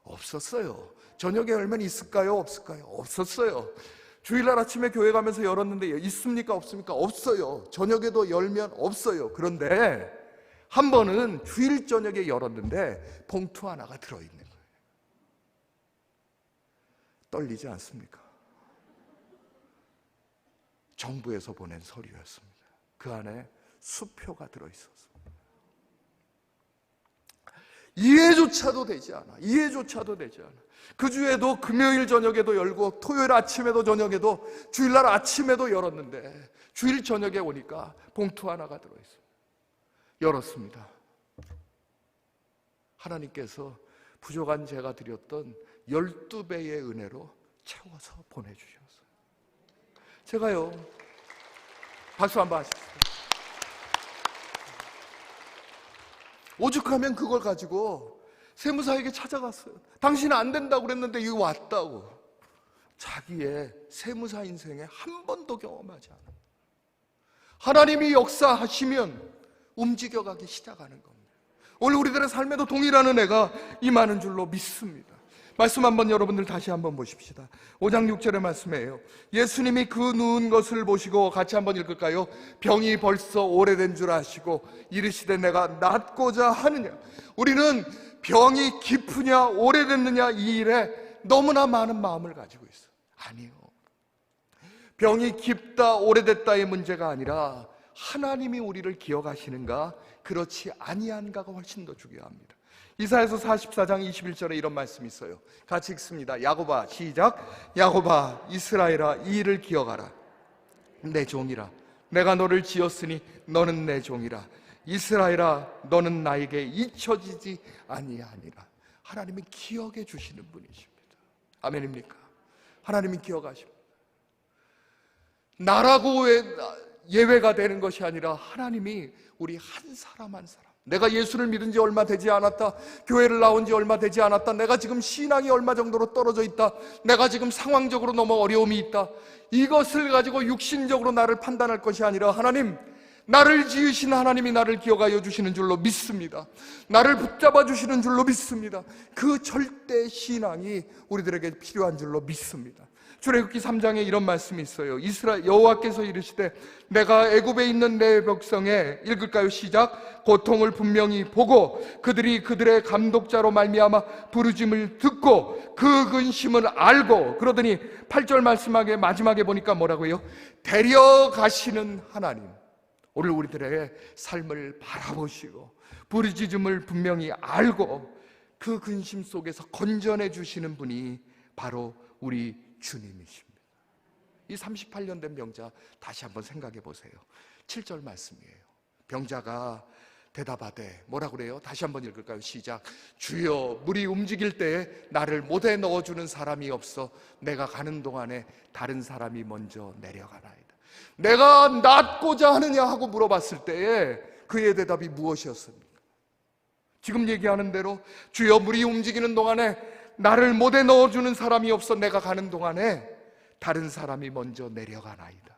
없었어요. 저녁에 열면 있을까요? 없을까요? 없었어요. 주일날 아침에 교회 가면서 열었는데 있습니까? 없습니까? 없어요. 저녁에도 열면 없어요. 그런데 한 번은 주일 저녁에 열었는데 봉투 하나가 들어있는 거예요. 떨리지 않습니까? 정부에서 보낸 서류였습니다. 그 안에 수표가 들어있었어요. 이해조차도 되지 않아. 이해조차도 되지 않아. 그 주에도 금요일 저녁에도 열고 토요일 아침에도 저녁에도 주일날 아침에도 열었는데 주일 저녁에 오니까 봉투 하나가 들어있어요. 열었습니다. 하나님께서 부족한 제가 드렸던 12배의 은혜로 채워서 보내주셨어요. 제가요 박수 한번 하십시오. 오죽하면 그걸 가지고 세무사에게 찾아갔어요. 당신은 안 된다고 그랬는데 이거 왔다고. 자기의 세무사 인생에 한 번도 경험하지 않아. 하나님이 역사하시면 움직여가기 시작하는 겁니다. 오늘 우리들의 삶에도 동일한 은혜가 임하는 줄로 믿습니다. 말씀 한번 여러분들 다시 한번 보십시다. 5장 6절의 말씀이에요. 예수님이 그 누운 것을 보시고 같이 한번 읽을까요? 병이 벌써 오래된 줄 아시고 이르시되 내가 낫고자 하느냐. 우리는 병이 깊으냐 오래됐느냐 이 일에 너무나 많은 마음을 가지고 있어요. 아니요. 병이 깊다 오래됐다의 문제가 아니라 하나님이 우리를 기억하시는가 그렇지 아니한가가 훨씬 더 중요합니다. 이사야서 44장 21절에 이런 말씀이 있어요. 같이 읽습니다. 야곱아 시작. 야곱아 이스라엘아 이 일을 기억하라. 내 종이라 내가 너를 지었으니 너는 내 종이라. 이스라엘아, 너는 나에게 잊혀지지 아니하니라. 하나님은 기억해 주시는 분이십니다. 아멘입니까? 하나님이 기억하십니다. 나라고 예외가 되는 것이 아니라 하나님이 우리 한 사람 한 사람, 내가 예수를 믿은 지 얼마 되지 않았다, 교회를 나온 지 얼마 되지 않았다, 내가 지금 신앙이 얼마 정도로 떨어져 있다, 내가 지금 상황적으로 너무 어려움이 있다, 이것을 가지고 육신적으로 나를 판단할 것이 아니라 하나님, 나를 지으신 하나님이 나를 기억하여 주시는 줄로 믿습니다. 나를 붙잡아 주시는 줄로 믿습니다. 그 절대 신앙이 우리들에게 필요한 줄로 믿습니다. 출애굽기 3장에 이런 말씀이 있어요. 여호와께서 이르시되 내가 애굽에 있는 내 백성에, 읽을까요? 시작. 고통을 분명히 보고 그들이 그들의 감독자로 말미암아 부르짐을 듣고 그 근심을 알고, 그러더니 8절 말씀하게 마지막에 보니까 뭐라고요? 데려가시는 하나님, 오늘 우리들의 삶을 바라보시고 부르짖음을 분명히 알고 그 근심 속에서 건져내 주시는 분이 바로 우리 주님이십니다. 이 38년 된 병자 다시 한번 생각해 보세요. 7절 말씀이에요. 병자가 대답하되 뭐라고 그래요? 다시 한번 읽을까요? 시작. 주여, 물이 움직일 때에 나를 못에 넣어주는 사람이 없어 내가 가는 동안에 다른 사람이 먼저 내려가나이다. 내가 낫고자 하느냐 하고 물어봤을 때에 그의 대답이 무엇이었습니까? 지금 얘기하는 대로 주여, 물이 움직이는 동안에 나를 못에 넣어주는 사람이 없어 내가 가는 동안에 다른 사람이 먼저 내려가나이다.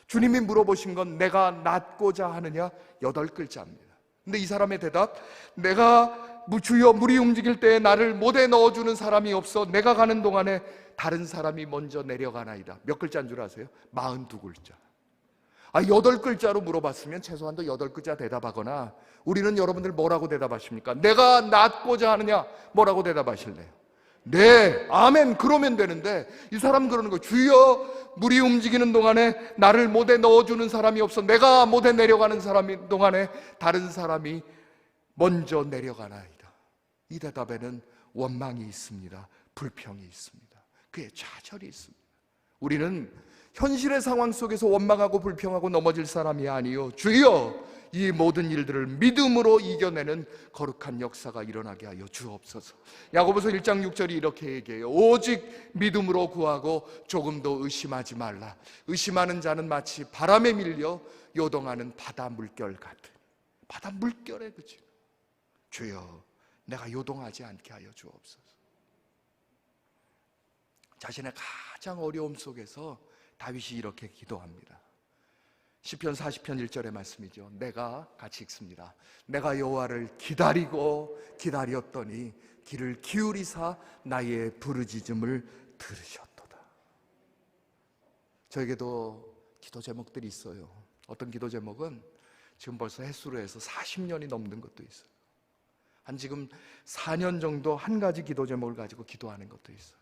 주님이 물어보신 건 내가 낫고자 하느냐 8글자입니다. 근데 이 사람의 대답, 내가 주여, 물이 움직일 때에 나를 못에 넣어주는 사람이 없어 내가 가는 동안에 다른 사람이 먼저 내려가나이다. 몇 글자인 줄 아세요? 42글자. 8글자로 물어봤으면 최소한도 8글자 대답하거나, 우리는 여러분들 뭐라고 대답하십니까? 내가 낫고자 하느냐? 뭐라고 대답하실래요? 네, 아멘, 그러면 되는데 이 사람 그러는 거예요. 주여, 물이 움직이는 동안에 나를 못에 넣어주는 사람이 없어 내가 못에 내려가는 사람이 동안에 다른 사람이 먼저 내려가나이다. 이 대답에는 원망이 있습니다. 불평이 있습니다. 그의 좌절이 있습니다. 우리는 현실의 상황 속에서 원망하고 불평하고 넘어질 사람이 아니요, 주여, 이 모든 일들을 믿음으로 이겨내는 거룩한 역사가 일어나게 하여 주옵소서. 야고보서 1장 6절이 이렇게 얘기해요. 오직 믿음으로 구하고 조금도 의심하지 말라. 의심하는 자는 마치 바람에 밀려 요동하는 바다 물결 같은, 바다 물결에 그치. 주여, 내가 요동하지 않게 하여 주옵소서. 자신의 가장 어려움 속에서 다윗이 이렇게 기도합니다. 시편 40편 1절의 말씀이죠. 내가, 같이 읽습니다. 내가 여호와를 기다리고 기다렸더니 귀를 기울이사 나의 부르짖음을 들으셨도다. 저에게도 기도 제목들이 있어요. 어떤 기도 제목은 지금 벌써 횟수로 해서 40년이 넘는 것도 있어요. 한 지금 4년 정도 한 가지 기도 제목을 가지고 기도하는 것도 있어요.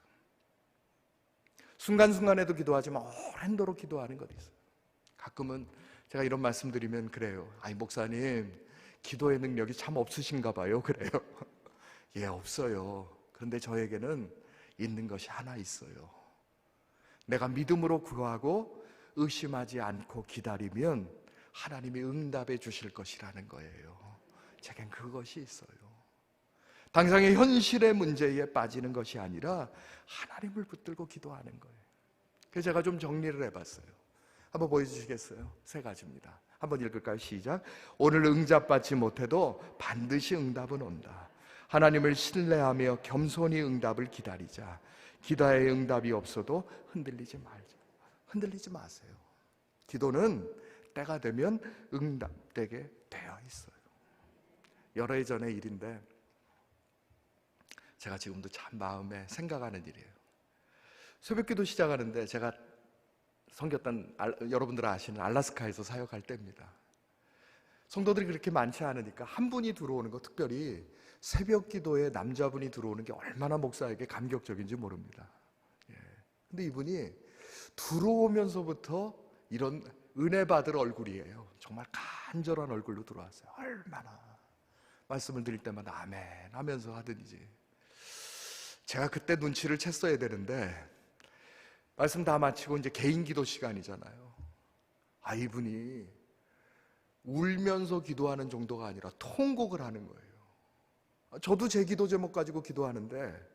순간순간에도 기도하지만 오랜도록 기도하는 것도 있어요. 가끔은 제가 이런 말씀 드리면 그래요. 아니 목사님, 기도의 능력이 참 없으신가 봐요. 그래요. 예, 없어요. 그런데 저에게는 있는 것이 하나 있어요. 내가 믿음으로 구하고 의심하지 않고 기다리면 하나님이 응답해 주실 것이라는 거예요. 제겐 그것이 있어요. 당장의 현실의 문제에 빠지는 것이 아니라 하나님을 붙들고 기도하는 거예요. 그래서 제가 좀 정리를 해봤어요. 한번 보여주시겠어요? 3가지입니다. 한번 읽을까요? 시작. 오늘 응답받지 못해도 반드시 응답은 온다. 하나님을 신뢰하며 겸손히 응답을 기다리자. 기도의 응답이 없어도 흔들리지 말자. 흔들리지 마세요. 기도는 때가 되면 응답되게 되어 있어요. 여러 해 전의 일인데 제가 지금도 참 마음에 생각하는 일이에요. 새벽기도 시작하는데 제가 섬겼던, 여러분들 아시는 알라스카에서 사역할 때입니다. 성도들이 그렇게 많지 않으니까 한 분이 들어오는 거, 특별히 새벽기도에 남자분이 들어오는 게 얼마나 목사에게 감격적인지 모릅니다. 근데 이분이 들어오면서부터 이런 은혜 받을 얼굴이에요. 정말 간절한 얼굴로 들어왔어요. 얼마나 말씀을 드릴 때마다 아멘 하면서 하더니지. 제가 그때 눈치를 챘어야 되는데 말씀 다 마치고 이제 개인 기도 시간이잖아요. 이분이 울면서 기도하는 정도가 아니라 통곡을 하는 거예요. 저도 제 기도 제목 가지고 기도하는데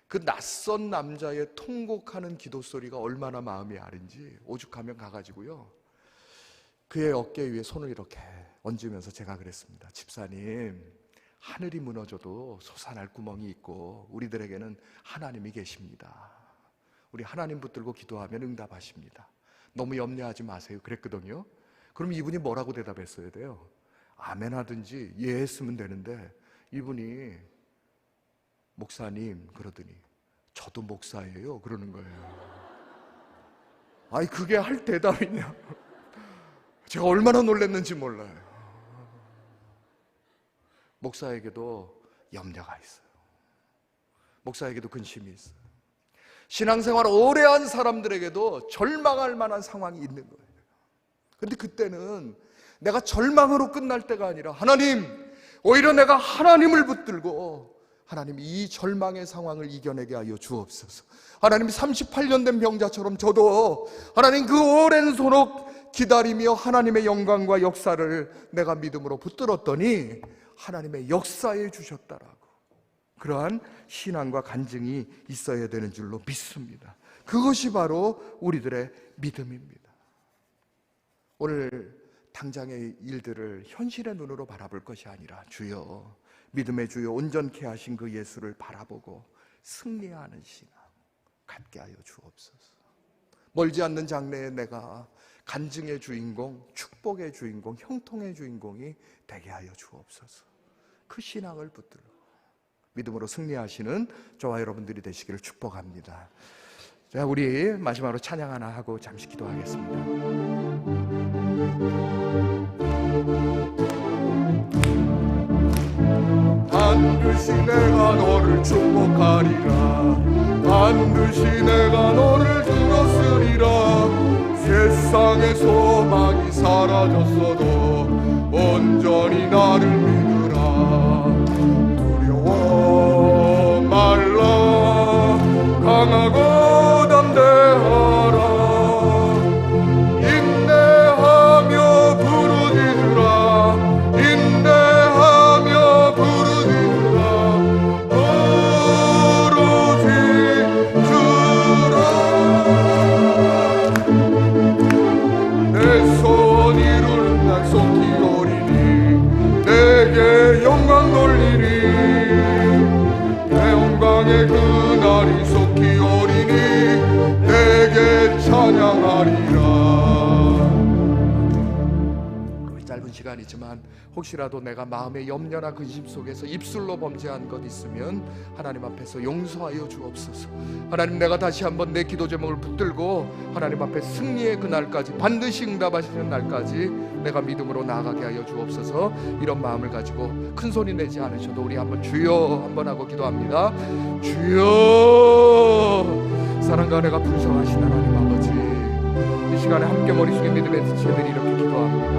그 낯선 남자의 통곡하는 기도 소리가 얼마나 마음이 아른지 오죽하면 가가지고요, 그의 어깨 위에 손을 이렇게 얹으면서 제가 그랬습니다. 집사님, 하늘이 무너져도 솟아날 구멍이 있고 우리들에게는 하나님이 계십니다. 우리 하나님 붙들고 기도하면 응답하십니다. 너무 염려하지 마세요. 그랬거든요. 그럼 이분이 뭐라고 대답했어야 돼요? 아멘 하든지 예 했으면 되는데, 이분이 목사님 그러더니 저도 목사예요 그러는 거예요. 그게 할 대답이냐. 제가 얼마나 놀랐는지 몰라요. 목사에게도 염려가 있어요. 목사에게도 근심이 있어요. 신앙생활 오래 한 사람들에게도 절망할 만한 상황이 있는 거예요. 그런데 그때는 내가 절망으로 끝날 때가 아니라, 하나님, 오히려 내가 하나님을 붙들고 하나님 이 절망의 상황을 이겨내게 하여 주옵소서. 하나님, 38년 된 병자처럼 저도 하나님 그 오랜 소록 기다리며 하나님의 영광과 역사를 내가 믿음으로 붙들었더니 하나님의 역사에 주셨다라고, 그러한 신앙과 간증이 있어야 되는 줄로 믿습니다. 그것이 바로 우리들의 믿음입니다. 오늘 당장의 일들을 현실의 눈으로 바라볼 것이 아니라, 주여, 믿음의 주여 온전케 하신 그 예수를 바라보고 승리하는 신앙 갖게 하여 주옵소서. 멀지 않는 장래에 내가 간증의 주인공, 축복의 주인공, 형통의 주인공이 되게 하여 주옵소서. 그 신앙을 붙들어 믿음으로 승리하시는 저와 여러분들이 되시기를 축복합니다. 자, 우리 마지막으로 찬양 하나 하고 잠시 기도하겠습니다. 반드시 내가 너를 축복하리라. 반드시 내가 너를 들었으리라. 세상의 소망이 사라졌어도 온전히 나를 믿으라. 두려워 말라. 강하고 담대하라. 인내하며 부르짖으라. 인내하며 부르짖으라. 부르짖으라. 내 손 이루는 날 속히 오리니 내게 영광 돌리리. 내 영광의 그날이 속히 오리니 내게 찬양하리라. 짧은 시간이지만 혹시라도 내가 마음의 염려나 근심 속에서 입술로 범죄한 것 있으면 하나님 앞에서 용서하여 주옵소서. 하나님, 내가 다시 한번 내 기도 제목을 붙들고 하나님 앞에 승리의 그날까지, 반드시 응답하시는 날까지 내가 믿음으로 나아가게 하여 주옵소서. 이런 마음을 가지고 큰 소리 내지 않으셔도 우리 한번 주여 한번 하고 기도합니다. 주여. 사랑과 은혜가 풍성하신 하나님 아버지, 이 시간에 함께 머릿속에 믿음의 지체들이 이렇게 기도합니다.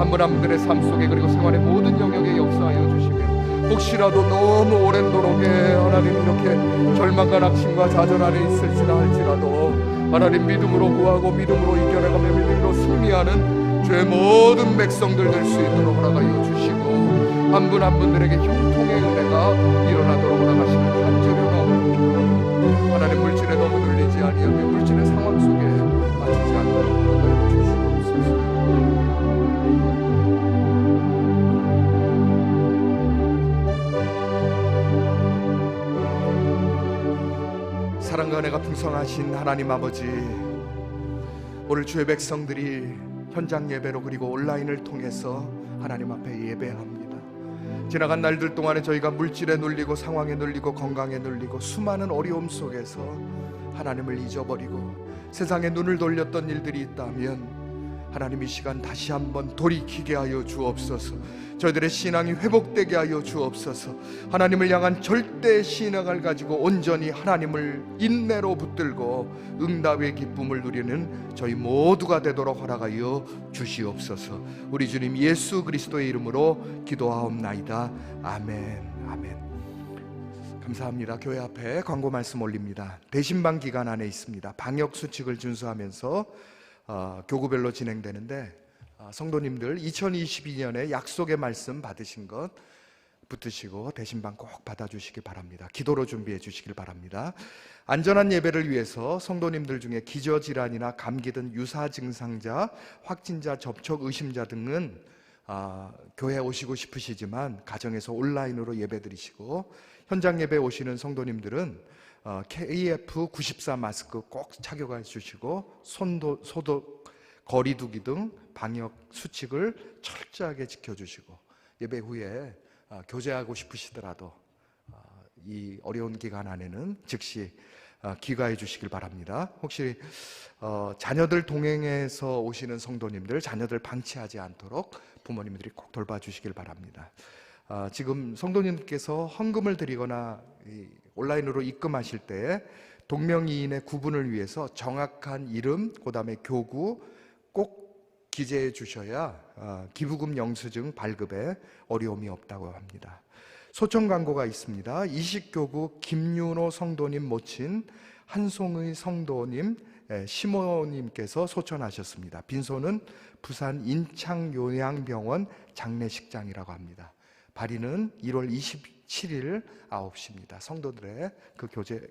한 분 한 분들의 삶 속에, 그리고 생활의 모든 영역에 역사하여 주시며, 혹시라도 너무 오랜 도록에 하나님 이렇게 절망과 낙심과 좌절 안에 있을지라 할지라도 하나님 믿음으로 구하고 믿음으로 이겨내가며 믿음으로 승리하는 죄 모든 백성들 될 수 있도록 허락하여 주시고, 한 분 한 분들에게 형통의 은혜가 일어나도록 허락하시는 간절히 마음으로 하나님, 물질에 너무 눌리지 아니하며 물질의 상황 속에 빠지지 않도록 허락하여 주시옵소서. 사랑과 은혜가 풍성하신 하나님 아버지, 오늘 주의 백성들이 현장 예배로 그리고 온라인을 통해서 하나님 앞에 예배합니다. 지나간 날들 동안에 저희가 물질에 눌리고 상황에 눌리고 건강에 눌리고 수많은 어려움 속에서 하나님을 잊어버리고 세상에 눈을 돌렸던 일들이 있다면 하나님, 이 시간 다시 한번 돌이키게 하여 주옵소서. 저희들의 신앙이 회복되게 하여 주옵소서. 하나님을 향한 절대 신앙을 가지고 온전히 하나님을 인내로 붙들고 응답의 기쁨을 누리는 저희 모두가 되도록 허락하여 주시옵소서. 우리 주님 예수 그리스도의 이름으로 기도하옵나이다. 아멘. 아멘. 감사합니다. 교회 앞에 광고 말씀 올립니다. 대신방 기간 안에 있습니다. 방역 수칙을 준수하면서 교구별로 진행되는데 성도님들 2022년에 약속의 말씀 받으신 것 붙으시고 대신방 꼭 받아주시기 바랍니다. 기도로 준비해 주시길 바랍니다. 안전한 예배를 위해서 성도님들 중에 기저질환이나 감기 등 유사 증상자, 확진자, 접촉 의심자 등은 교회에 오시고 싶으시지만 가정에서 온라인으로 예배드리시고, 현장 예배 오시는 성도님들은 KF94 마스크 꼭 착용해 주시고 소독, 거리두기 등 방역 수칙을 철저하게 지켜주시고, 예배 후에 교제하고 싶으시더라도 이 어려운 기간 안에는 즉시 귀가해 주시길 바랍니다. 혹시 자녀들 동행해서 오시는 성도님들, 자녀들 방치하지 않도록 부모님들이 꼭 돌봐주시길 바랍니다. 지금 성도님께서 헌금을 드리거나 온라인으로 입금하실 때 동명이인의 구분을 위해서 정확한 이름, 그 다음에 교구 꼭 기재해 주셔야 기부금 영수증 발급에 어려움이 없다고 합니다. 소청 광고가 있습니다. 이식교구 김윤호 성도님 모친 한송의 성도님 시모님께서 소천하셨습니다. 빈소는 부산 인창요양병원 장례식장이라고 합니다. 발인은 1월 27일 9시입니다. 성도들의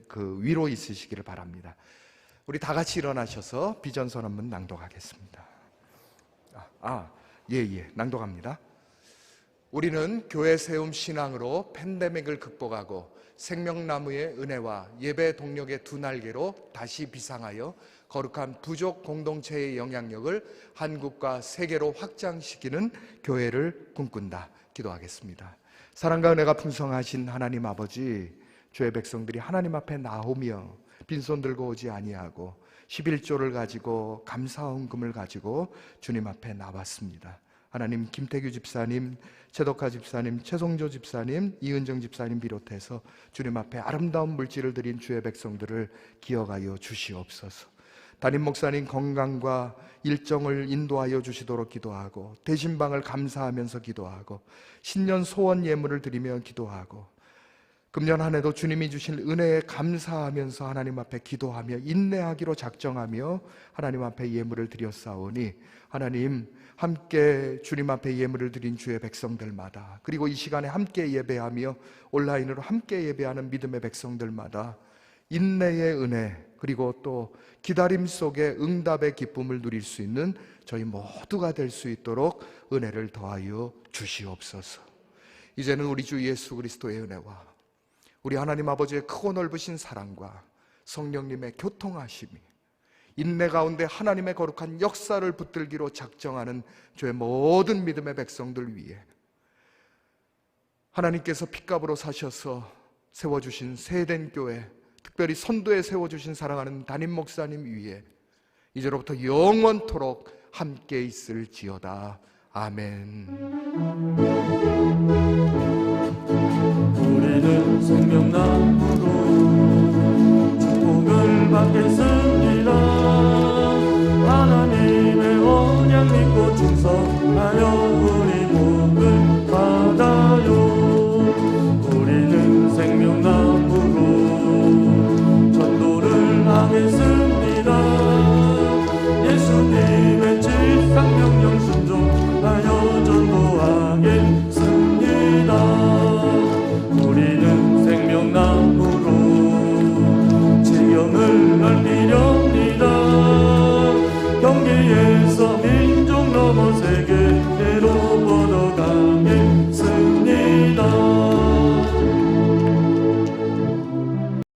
그 위로 있으시기를 바랍니다. 우리 다 같이 일어나셔서 비전선 한번 낭독하겠습니다. 낭독합니다. 우리는 교회 세움 신앙으로 팬데믹을 극복하고 생명나무의 은혜와 예배 동력의 두 날개로 다시 비상하여 거룩한 부족 공동체의 영향력을 한국과 세계로 확장시키는 교회를 꿈꾼다. 기도하겠습니다. 사랑과 은혜가 풍성하신 하나님 아버지, 주의 백성들이 하나님 앞에 나오며 빈손 들고 오지 아니하고 11조를 가지고 감사헌금을 가지고 주님 앞에 나왔습니다. 하나님, 김태규 집사님, 최덕하 집사님, 최송조 집사님, 이은정 집사님 비롯해서 주님 앞에 아름다운 물질을 드린 주의 백성들을 기억하여 주시옵소서. 담임 목사님 건강과 일정을 인도하여 주시도록 기도하고, 대신방을 감사하면서 기도하고, 신년 소원 예물을 드리며 기도하고, 금년 한 해도 주님이 주신 은혜에 감사하면서 하나님 앞에 기도하며 인내하기로 작정하며 하나님 앞에 예물을 드렸사오니, 하나님 함께 주님 앞에 예물을 드린 주의 백성들마다, 그리고 이 시간에 함께 예배하며 온라인으로 함께 예배하는 믿음의 백성들마다 인내의 은혜, 그리고 또 기다림 속에 응답의 기쁨을 누릴 수 있는 저희 모두가 될 수 있도록 은혜를 더하여 주시옵소서. 이제는 우리 주 예수 그리스도의 은혜와 우리 하나님 아버지의 크고 넓으신 사랑과 성령님의 교통하심이, 인내 가운데 하나님의 거룩한 역사를 붙들기로 작정하는 저의 모든 믿음의 백성들 위해, 하나님께서 핏값으로 사셔서 세워주신 세된 교회, 특별히 선도에 세워주신 사랑하는 담임 목사님 위에 이제로부터 영원토록 함께 있을지어다. 아멘. 우리는 생명나무로 축복을 받겠습니다. 하나님의 언약 믿고 충성하여 우리 복을 받아요. 우리는 생명나무로 전도를 하겠습니다. 예수님의 질상명령 순종하여 전도하겠습니다. 우리는 생명나무로 지경을 넓히렵니다. 경계에